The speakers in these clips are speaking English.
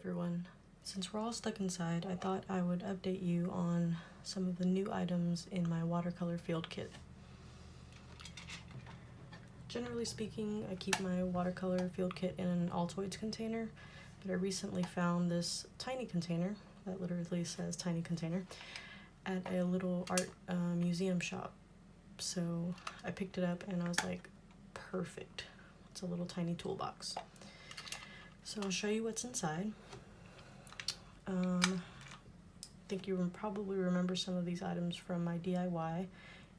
everyone. Since we're all stuck inside, I thought I would update you on some of the new items in my watercolor field kit. Generally speaking, I keep my watercolor field kit in an Altoids container, but I recently found this tiny container, that literally says tiny container, at a little art museum shop. So I picked it up and I was like, perfect. It's a little tiny toolbox. So I'll show you what's inside. I think you probably remember some of these items from my DIY.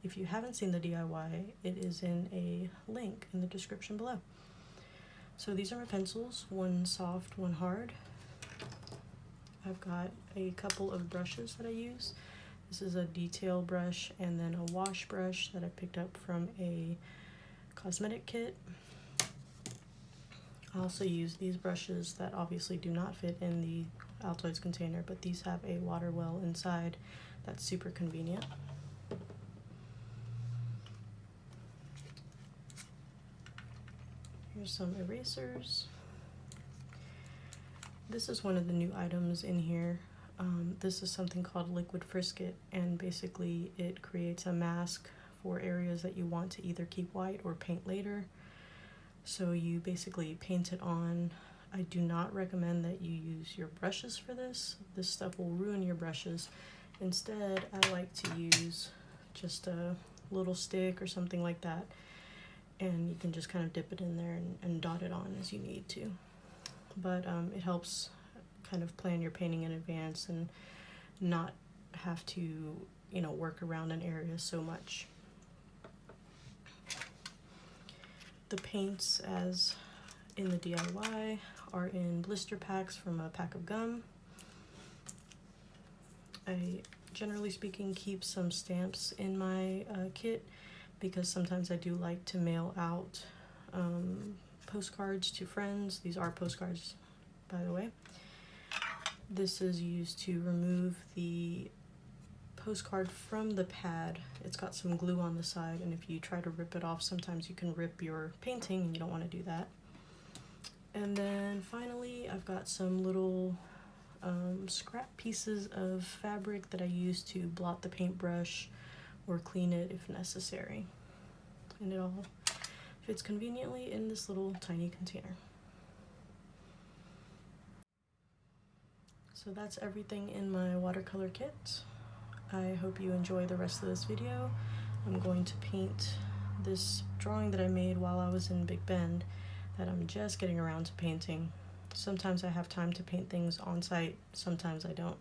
If you haven't seen the DIY, it is in a link in the description below. So these are my pencils, one soft, one hard. I've got a couple of brushes that I use. This is a detail brush and then a wash brush that I picked up from a cosmetic kit. I also use these brushes that obviously do not fit in the Altoids container, but these have a water well inside that's super convenient. Here's some erasers. This is one of the new items in here. This is something called liquid Frisket, and basically it creates a mask for areas that you want to either keep white or paint later. So you basically paint it on. I do not recommend that you use your brushes for this. This stuff will ruin your brushes. Instead, I like to use just a little stick or something like that, and you can just kind of dip it in there and dot it on as you need to. But it helps kind of plan your painting in advance and not have to, you know, work around an area so much. The paints, as in the DIY, are in blister packs from a pack of gum. I, generally speaking, keep some stamps in my kit because sometimes I do like to mail out postcards to friends. These are postcards, by the way. This is used to remove the postcard from the pad. It's got some glue on the side, and if you try to rip it off, sometimes you can rip your painting, and you don't want to do that. And then finally, I've got some little scrap pieces of fabric that I use to blot the paintbrush or clean it if necessary. And it all fits conveniently in this little tiny container. So that's everything in my watercolor kit. I hope you enjoy the rest of this video. I'm going to paint this drawing that I made while I was in Big Bend that I'm just getting around to painting. Sometimes I have time to paint things on site, sometimes I don't.